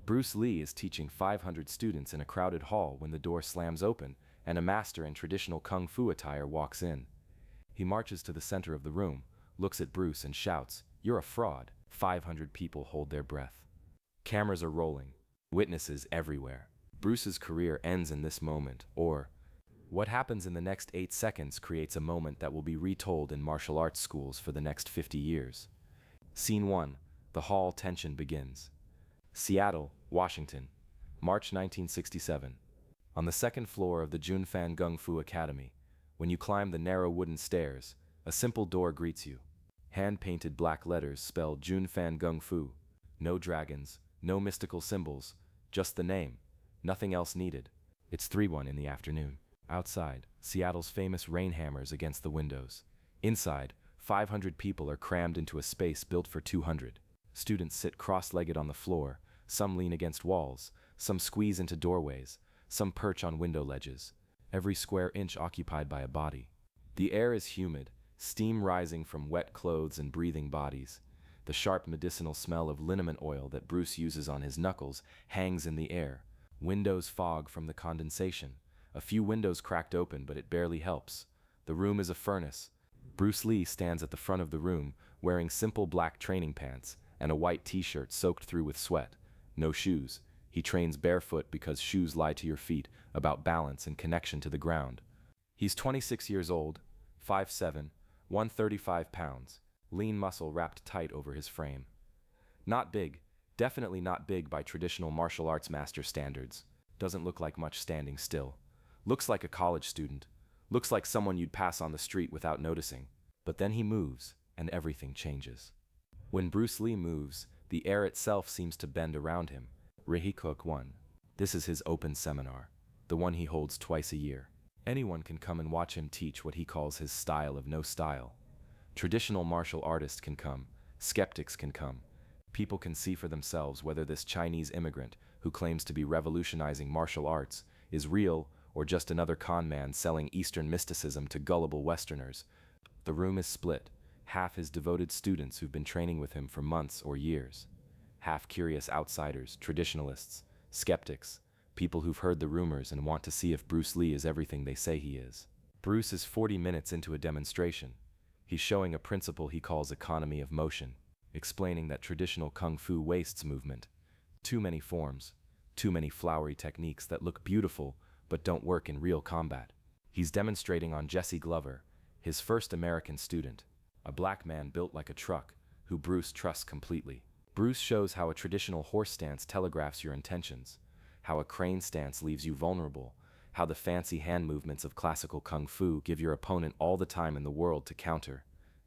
Bruce Lee is teaching 500 students in a crowded hall when the door slams open and a master in traditional kung fu attire walks in. He marches to the center of the room, looks at Bruce and shouts, "You're a fraud." 500 people hold their breath. Cameras are rolling, witnesses everywhere. Bruce's career ends in this moment, or what happens in the next 8 seconds creates a moment that will be retold in martial arts schools for the next 50 years. Scene 1. The hall tension begins. Seattle, Washington, March 1967. On the second floor of the Junfan Gung Fu Academy, when you climb the narrow wooden stairs, a simple door greets you. Hand-painted black letters spell Junfan Gung Fu. No dragons, no mystical symbols, just the name. Nothing else needed. It's 3:01 in the afternoon. Outside, Seattle's famous rain hammers against the windows. Inside, 500 people are crammed into a space built for 200. Students sit cross-legged on the floor, some lean against walls, some squeeze into doorways, some perch on window ledges. Every square inch occupied by a body. The air is humid, steam rising from wet clothes and breathing bodies. The sharp medicinal smell of liniment oil that Bruce uses on his knuckles hangs in the air. Windows fog from the condensation. A few windows cracked open, but it barely helps. The room is a furnace. Bruce Lee stands at the front of the room, wearing simple black training pants and a white t-shirt soaked through with sweat. No shoes. He trains barefoot because shoes lie to your feet, about balance and connection to the ground. He's 26 years old, 5'7", 135 pounds, lean muscle wrapped tight over his frame. Not big, definitely not big by traditional martial arts master standards. Doesn't look like much standing still. Looks like a college student. Looks like someone you'd pass on the street without noticing. But then he moves, and everything changes. When Bruce Lee moves, the air itself seems to bend around him. Rehikok 1. This is his open seminar, the one he holds twice a year. Anyone can come and watch him teach what he calls his style of no style. Traditional martial artists can come, skeptics can come. People can see for themselves whether this Chinese immigrant, who claims to be revolutionizing martial arts, is real or just another con man selling Eastern mysticism to gullible Westerners. The room is split, half his devoted students who've been training with him for months or years. Half curious outsiders, traditionalists, skeptics, people who've heard the rumors and want to see if Bruce Lee is everything they say he is. Bruce is 40 minutes into a demonstration. He's showing a principle he calls economy of motion, explaining that traditional kung fu wastes movement. Too many forms, too many flowery techniques that look beautiful but don't work in real combat. He's demonstrating on Jesse Glover, his first American student, a black man built like a truck, who Bruce trusts completely. Bruce shows how a traditional horse stance telegraphs your intentions, how a crane stance leaves you vulnerable, how the fancy hand movements of classical kung fu give your opponent all the time in the world to counter.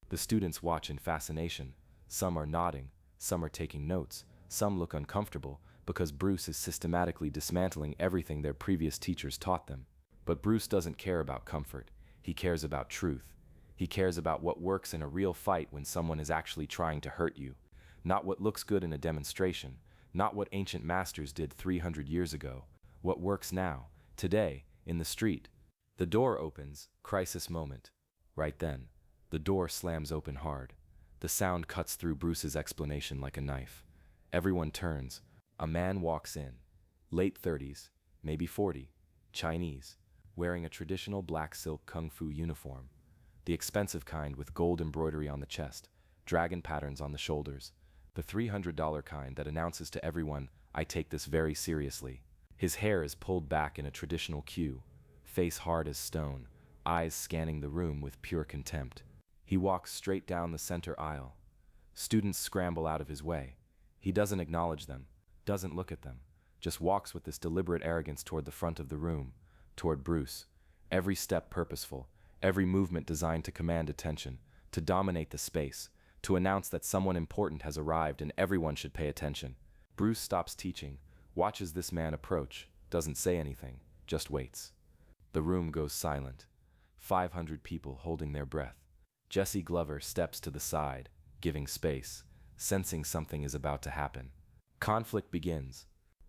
The students watch in fascination. Some are nodding, some are taking notes, some look uncomfortable because Bruce is systematically dismantling everything their previous teachers taught them. But Bruce doesn't care about comfort. He cares about truth. He cares about what works in a real fight when someone is actually trying to hurt you. Not what looks good in a demonstration, not what ancient masters did 300 years ago. What works now, today, in the street. The door opens, crisis moment. Right then, the door slams open hard. The sound cuts through Bruce's explanation like a knife. Everyone turns. A man walks in. Late 30s, maybe 40, Chinese, wearing a traditional black silk kung fu uniform. The expensive kind with gold embroidery on the chest, dragon patterns on the shoulders. The $300 kind that announces to everyone, "I take this very seriously." His hair is pulled back in a traditional queue, face hard as stone, eyes scanning the room with pure contempt. He walks straight down the center aisle. Students scramble out of his way. He doesn't acknowledge them, doesn't look at them, just walks with this deliberate arrogance toward the front of the room, toward Bruce. Every step purposeful, every movement designed to command attention, to dominate the space, to announce that someone important has arrived and everyone should pay attention. Bruce stops teaching, watches this man approach, doesn't say anything, just waits. The room goes silent. 500 people holding their breath. Jesse Glover steps to the side, giving space, sensing something is about to happen. Conflict begins.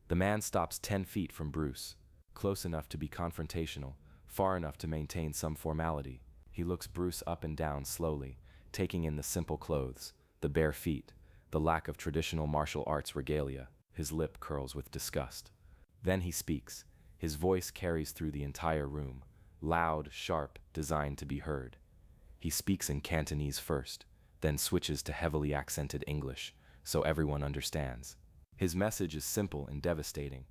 The man stops 10 feet from Bruce, close enough to be confrontational, far enough to maintain some formality. He looks Bruce up and down slowly, taking in the simple clothes, the bare feet, the lack of traditional martial arts regalia. His lip curls with disgust. Then he speaks. His voice carries through the entire room, loud, sharp, designed to be heard. He speaks in Cantonese first, then switches to heavily accented English, so everyone understands. His message is simple and devastating.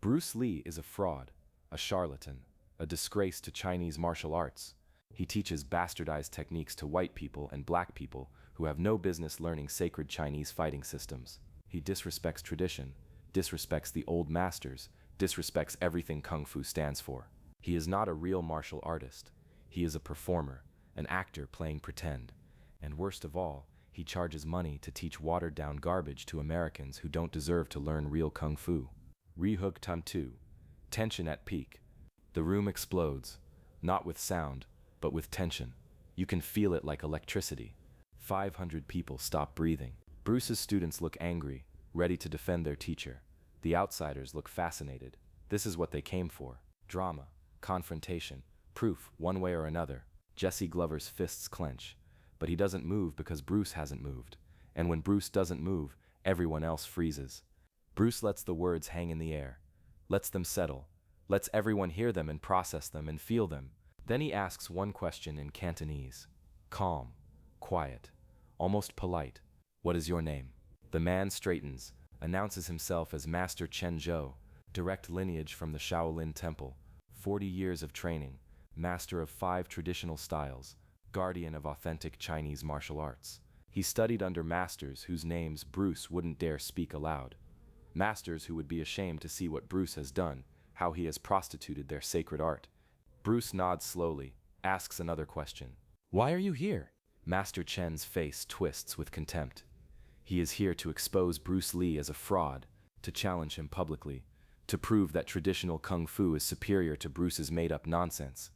Bruce Lee is a fraud, a charlatan, a disgrace to Chinese martial arts. He teaches bastardized techniques to white people and black people who have no business learning sacred Chinese fighting systems. He disrespects tradition, disrespects the old masters, disrespects everything Kung Fu stands for. He is not a real martial artist. He is a performer, an actor playing pretend. And worst of all, he charges money to teach watered-down garbage to Americans who don't deserve to learn real Kung Fu. Rehug Tum 2. Tension at peak. The room explodes, not with sound, but with tension. You can feel it like electricity. 500 people stop breathing. Bruce's students look angry, ready to defend their teacher. The outsiders look fascinated. This is what they came for. Drama, confrontation, proof one way or another. Jesse Glover's fists clench. But he doesn't move because Bruce hasn't moved. And when Bruce doesn't move, everyone else freezes. Bruce lets the words hang in the air, lets them settle, lets everyone hear them and process them and feel them. Then he asks one question in Cantonese. Calm, quiet, almost polite. What is your name? The man straightens, announces himself as Master Chen, direct lineage from the Shaolin Temple, 40 years of training, master of 5 traditional styles, guardian of authentic Chinese martial arts. He studied under masters whose names Bruce wouldn't dare speak aloud. Masters who would be ashamed to see what Bruce has done, how he has prostituted their sacred art. Bruce nods slowly, asks another question. Why are you here? Master Chen's face twists with contempt. He is here to expose Bruce Lee as a fraud, to challenge him publicly, to prove that traditional Kung Fu is superior to Bruce's made-up nonsense,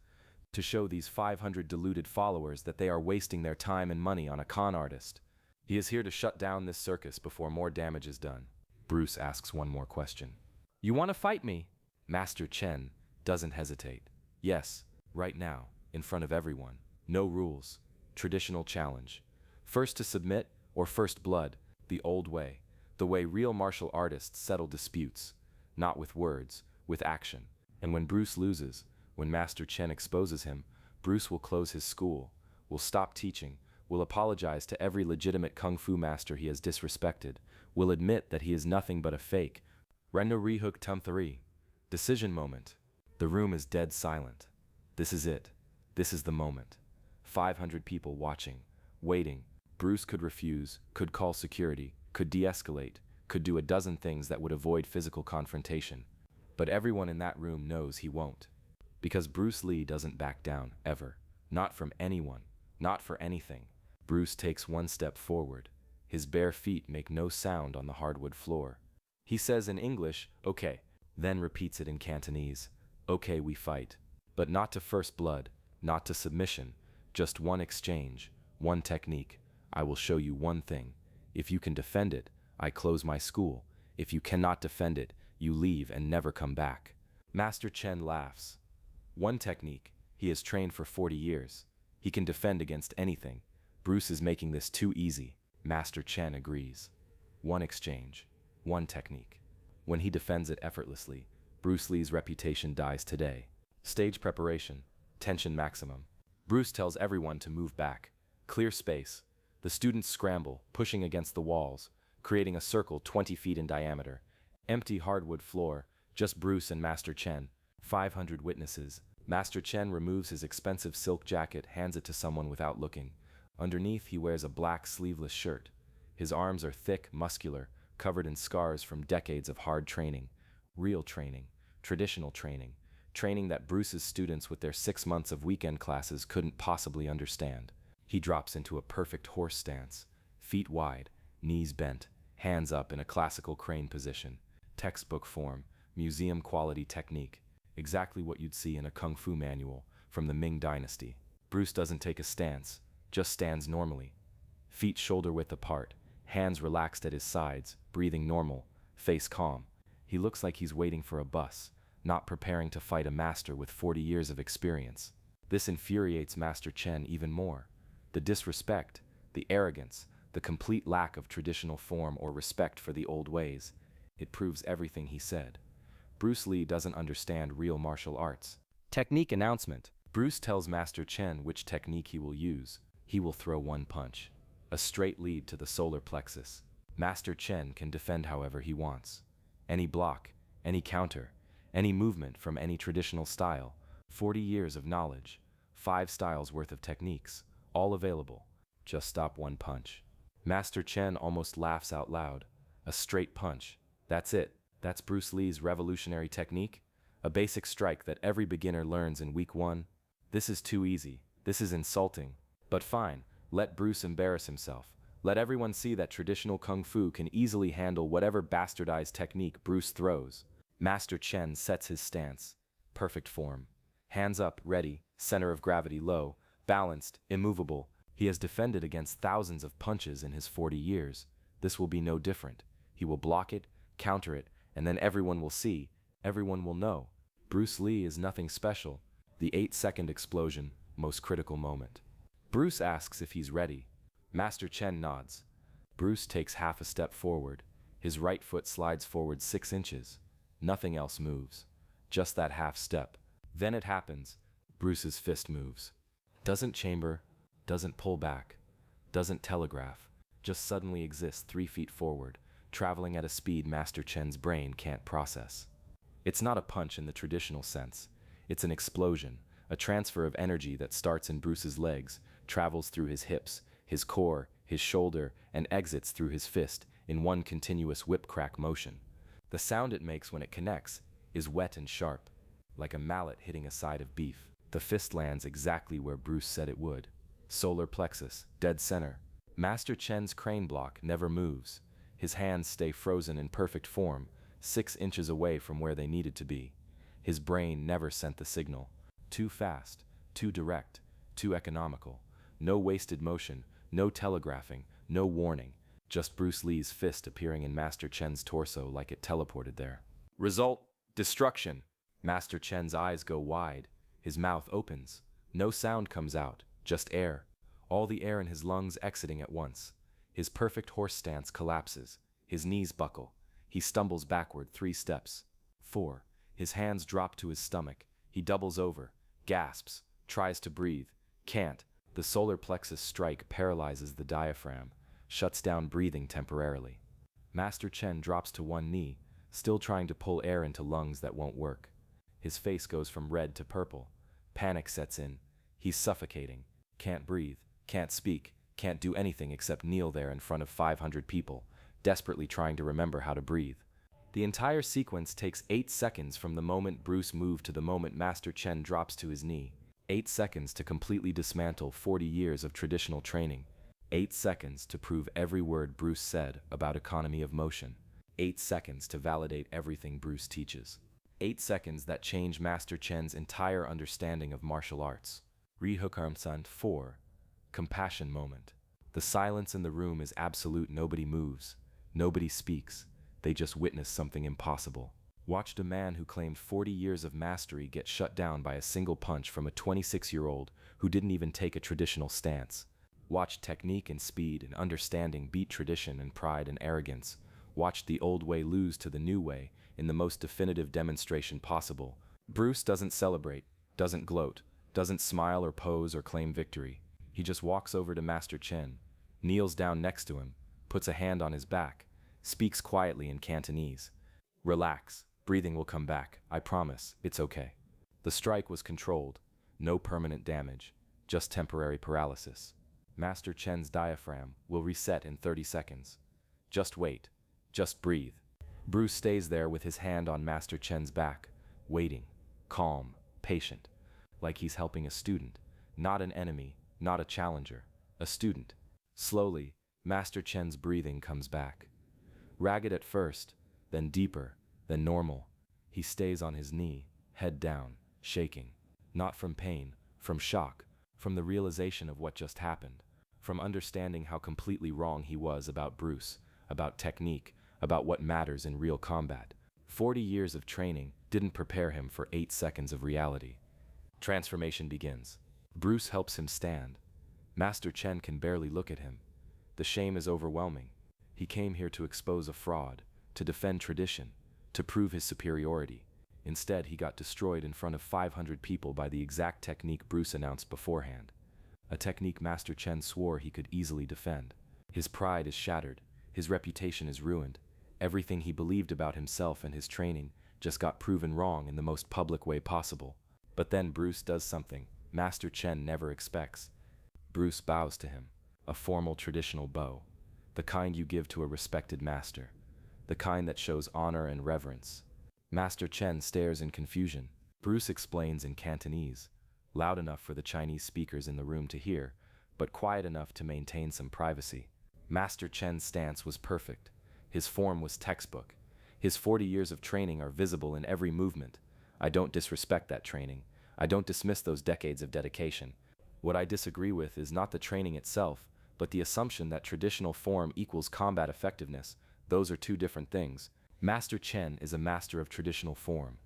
to show these 500 deluded followers that they are wasting their time and money on a con artist. He is here to shut down this circus before more damage is done. Bruce asks one more question. You want to fight me? Master Chen doesn't hesitate. Yes, right now, in front of everyone. No rules. Traditional challenge. First to submit or first blood, the old way. The way real martial artists settle disputes. Not with words, with action. And when Bruce loses, when Master Chen exposes him, Bruce will close his school, will stop teaching, will apologize to every legitimate Kung Fu master he has disrespected, will admit that he is nothing but a fake. Rendo Rehug Tum 3. Decision moment. The room is dead silent. This is it. This is the moment. 500 people watching, waiting. Bruce could refuse, could call security, could de-escalate, could do a dozen things that would avoid physical confrontation. But everyone in that room knows he won't. Because Bruce Lee doesn't back down, ever. Not from anyone. Not for anything. Bruce takes one step forward. His bare feet make no sound on the hardwood floor. He says in English, okay, then repeats it in Cantonese. Okay, we fight. But not to first blood, not to submission. Just one exchange, one technique. I will show you one thing. If you can defend it, I close my school. If you cannot defend it, you leave and never come back. Master Chen laughs. One technique. He has trained for 40 years. He can defend against anything. Bruce is making this too easy. Master Chen agrees. One exchange. One technique. When he defends it effortlessly, Bruce Lee's reputation dies today. Stage preparation. Tension maximum. Bruce tells everyone to move back. Clear space. The students scramble, pushing against the walls, creating a circle 20 feet in diameter. Empty hardwood floor, just Bruce and Master Chen. 500 witnesses. Master Chen removes his expensive silk jacket, hands it to someone without looking. Underneath, he wears a black sleeveless shirt. His arms are thick, muscular, covered in scars from decades of hard training. Real training. Traditional training. Training that Bruce's students with their 6 months of weekend classes couldn't possibly understand. He drops into a perfect horse stance. Feet wide, knees bent, hands up in a classical crane position. Textbook form, museum-quality technique. Exactly what you'd see in a Kung Fu manual from the Ming Dynasty. Bruce doesn't take a stance, just stands normally. Feet shoulder-width apart, hands relaxed at his sides, breathing normal, face calm. He looks like he's waiting for a bus, not preparing to fight a master with 40 years of experience. This infuriates Master Chen even more. The disrespect, the arrogance, the complete lack of traditional form or respect for the old ways. It proves everything he said. Bruce Lee doesn't understand real martial arts. Technique announcement. Bruce tells Master Chen which technique he will use. He will throw one punch. A straight lead to the solar plexus. Master Chen can defend however he wants. Any block, any counter, any movement from any traditional style. 40 years of knowledge. 5 styles worth of techniques. All available. Just stop one punch. Master Chen almost laughs out loud. A straight punch. That's it. That's Bruce Lee's revolutionary technique? A basic strike that every beginner learns in week 1? This is too easy. This is insulting. But fine, let Bruce embarrass himself. Let everyone see that traditional kung fu can easily handle whatever bastardized technique Bruce throws. Master Chen sets his stance. Perfect form. Hands up, ready, center of gravity low, balanced, immovable. He has defended against thousands of punches in his 40 years. This will be no different. He will block it, counter it, and then everyone will see, everyone will know. Bruce Lee is nothing special. The 8-second explosion, most critical moment. Bruce asks if he's ready. Master Chen nods. Bruce takes half a step forward. His right foot slides forward 6 inches. Nothing else moves. Just that half step. Then it happens. Bruce's fist moves. Doesn't chamber, doesn't pull back, doesn't telegraph. Just suddenly exists 3 feet forward, traveling at a speed Master Chen's brain can't process. It's not a punch in the traditional sense. It's an explosion, a transfer of energy that starts in Bruce's legs, travels through his hips, his core, his shoulder, and exits through his fist in one continuous whip-crack motion. The sound it makes when it connects is wet and sharp, like a mallet hitting a side of beef. The fist lands exactly where Bruce said it would. Solar plexus, dead center. Master Chen's crane block never moves. His hands stay frozen in perfect form, 6 inches away from where they needed to be. His brain never sent the signal. Too fast, too direct, too economical. No wasted motion, no telegraphing, no warning. Just Bruce Lee's fist appearing in Master Chen's torso like it teleported there. Result, destruction. Master Chen's eyes go wide. His mouth opens. No sound comes out, just air. All the air in his lungs exiting at once. His perfect horse stance collapses. His knees buckle. He stumbles backward 3 steps. 4. His hands drop to his stomach. He doubles over, gasps, tries to breathe, can't. The solar plexus strike paralyzes the diaphragm, shuts down breathing temporarily. Master Chen drops to one knee, still trying to pull air into lungs that won't work. His face goes from red to purple. Panic sets in. He's suffocating. Can't breathe, can't speak, can't do anything except kneel there in front of 500 people, desperately trying to remember how to breathe. The entire sequence takes 8 seconds from the moment Bruce moved to the moment Master Chen drops to his knee. 8 seconds to completely dismantle 40 years of traditional training. 8 seconds to prove every word Bruce said about economy of motion. 8 seconds to validate everything Bruce teaches. 8 seconds that change Master Chen's entire understanding of martial arts. Rehokarmsant 4. Compassion moment. The silence in the room is absolute. Nobody moves. Nobody speaks. They just witness something impossible. Watched a man who claimed 40 years of mastery get shut down by a single punch from a 26-year-old who didn't even take a traditional stance. Watched technique and speed and understanding beat tradition and pride and arrogance. Watched the old way lose to the new way in the most definitive demonstration possible. Bruce doesn't celebrate, doesn't gloat, doesn't smile or pose or claim victory. He just walks over to Master Chen, kneels down next to him, puts a hand on his back, speaks quietly in Cantonese. Relax, breathing will come back, I promise, it's okay. The strike was controlled, no permanent damage, just temporary paralysis. Master Chen's diaphragm will reset in 30 seconds. Just wait, just breathe. Bruce stays there with his hand on Master Chen's back, waiting, calm, patient, like he's helping a student, not an enemy, not a challenger, a student. Slowly, Master Chen's breathing comes back. Ragged at first, then deeper, then normal. He stays on his knee, head down, shaking. Not from pain, from shock, from the realization of what just happened, from understanding how completely wrong he was about Bruce, about technique, about what matters in real combat. 40 years of training didn't prepare him for 8 seconds of reality. Transformation begins. Bruce helps him stand. Master Chen can barely look at him. The shame is overwhelming. He came here to expose a fraud, to defend tradition, to prove his superiority. Instead, he got destroyed in front of 500 people by the exact technique Bruce announced beforehand. A technique Master Chen swore he could easily defend. His pride is shattered. His reputation is ruined. Everything he believed about himself and his training just got proven wrong in the most public way possible. But then Bruce does something Master Chen never expects. Bruce bows to him, a formal traditional bow, the kind you give to a respected master, the kind that shows honor and reverence. Master Chen stares in confusion. Bruce explains in Cantonese, loud enough for the Chinese speakers in the room to hear, but quiet enough to maintain some privacy. Master Chen's stance was perfect. His form was textbook. His 40 years of training are visible in every movement. I don't disrespect that training. I don't dismiss those decades of dedication. What I disagree with is not the training itself, but the assumption that traditional form equals combat effectiveness. Those are two different things. Master Chen is a master of traditional form.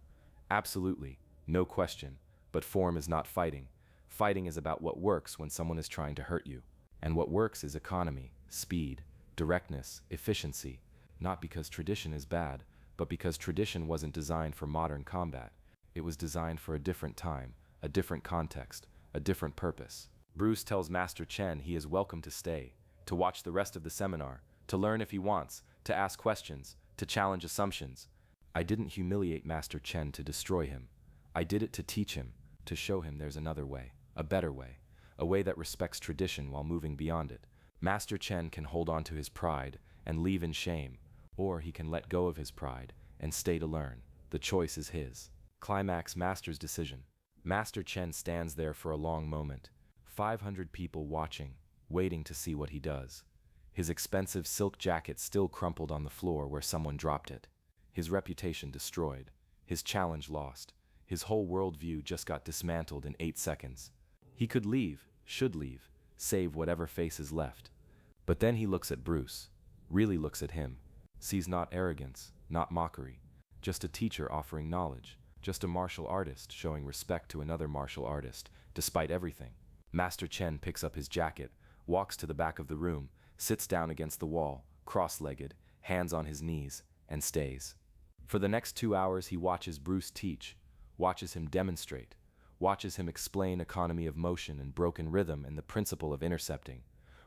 Absolutely, no question, but form is not fighting. Fighting is about what works when someone is trying to hurt you. And what works is economy, speed, directness, efficiency. Not because tradition is bad, but because tradition wasn't designed for modern combat. It was designed for a different time, a different context, a different purpose. Bruce tells Master Chen he is welcome to stay, to watch the rest of the seminar, to learn if he wants, to ask questions, to challenge assumptions. I didn't humiliate Master Chen to destroy him. I did it to teach him, to show him there's another way, a better way, a way that respects tradition while moving beyond it. Master Chen can hold on to his pride and leave in shame, or he can let go of his pride and stay to learn. The choice is his. Climax Master's decision. Master Chen stands there for a long moment, 500 people watching, waiting to see what he does. His expensive silk jacket still crumpled on the floor where someone dropped it. His reputation destroyed. His challenge lost. His whole worldview just got dismantled in 8 seconds. He could leave, should leave, save whatever face is left. But then he looks at Bruce, really looks at him, sees not arrogance, not mockery, just a teacher offering knowledge, just a martial artist showing respect to another martial artist, despite everything. Master Chen picks up his jacket, walks to the back of the room, sits down against the wall, cross-legged, hands on his knees, and stays. For the next 2 hours he watches Bruce teach, watches him demonstrate, watches him explain economy of motion and broken rhythm and the principle of intercepting,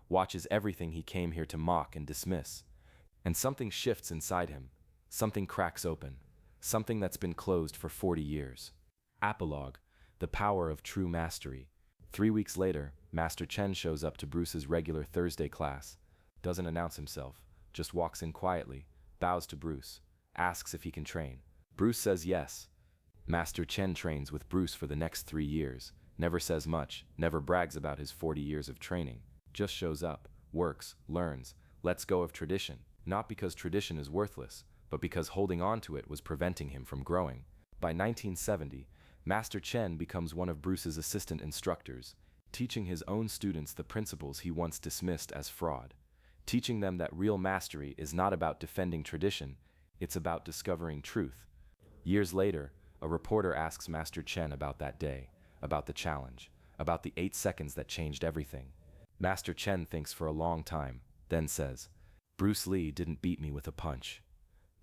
watches everything he came here to mock and dismiss. And something shifts inside him, something cracks open, something that's been closed for 40 years. Epilogue, the power of true mastery. 3 weeks later, Master Chen shows up to Bruce's regular Thursday class, doesn't announce himself, just walks in quietly, bows to Bruce, asks if he can train. Bruce says yes. Master Chen trains with Bruce for the next 3 years, never says much, never brags about his 40 years of training, just shows up, works, learns, lets go of tradition, not because tradition is worthless, but because holding on to it was preventing him from growing. By 1970, Master Chen becomes one of Bruce's assistant instructors, teaching his own students the principles he once dismissed as fraud, teaching them that real mastery is not about defending tradition, it's about discovering truth. Years later, a reporter asks Master Chen about that day, about the challenge, about the 8 seconds that changed everything. Master Chen thinks for a long time, then says, "Bruce Lee didn't beat me with a punch.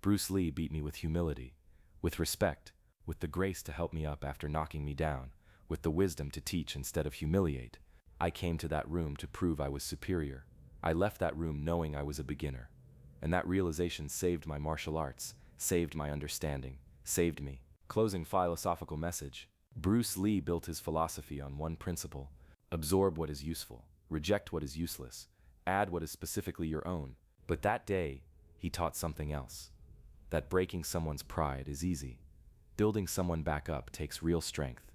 Bruce Lee beat me with humility, with respect, with the grace to help me up after knocking me down, with the wisdom to teach instead of humiliate. I came to that room to prove I was superior. I left that room knowing I was a beginner. And that realization saved my martial arts, saved my understanding, saved me." Closing philosophical message. Bruce Lee built his philosophy on one principle: absorb what is useful, reject what is useless, add what is specifically your own. But that day, he taught something else. That breaking someone's pride is easy. Building someone back up takes real strength.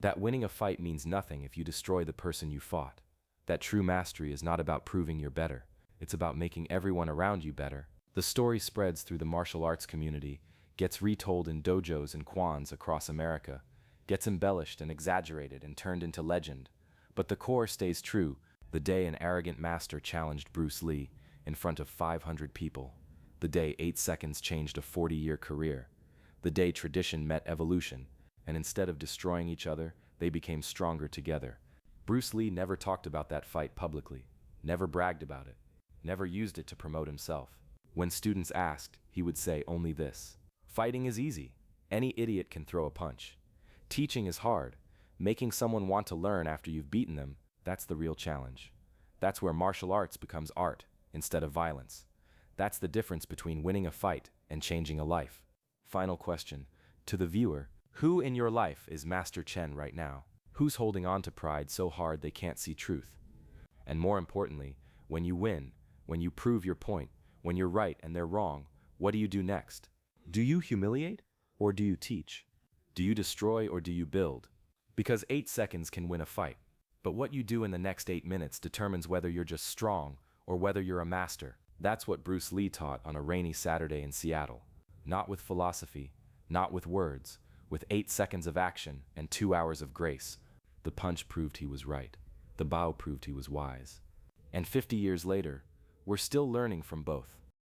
That winning a fight means nothing if you destroy the person you fought. That true mastery is not about proving you're better. It's about making everyone around you better. The story spreads through the martial arts community, gets retold in dojos and kwans across America, gets embellished and exaggerated and turned into legend. But the core stays true, the day an arrogant master challenged Bruce Lee in front of 500 people. The day 8 seconds changed a 40-year career. The day tradition met evolution, and instead of destroying each other, they became stronger together. Bruce Lee never talked about that fight publicly, never bragged about it, never used it to promote himself. When students asked, he would say only this: fighting is easy. Any idiot can throw a punch. Teaching is hard. Making someone want to learn after you've beaten them, that's the real challenge. That's where martial arts becomes art instead of violence. That's the difference between winning a fight and changing a life. Final question. To the viewer, who in your life is Master Chen right now? Who's holding on to pride so hard they can't see truth? And more importantly, when you win, when you prove your point, when you're right and they're wrong, what do you do next? Do you humiliate or do you teach? Do you destroy or do you build? Because 8 seconds can win a fight, but what you do in the next 8 minutes determines whether you're just strong or whether you're a master. That's what Bruce Lee taught on a rainy Saturday in Seattle. Not with philosophy, not with words, with 8 seconds of action and 2 hours of grace. The punch proved he was right. The bow proved he was wise. And 50 years later, we're still learning from both.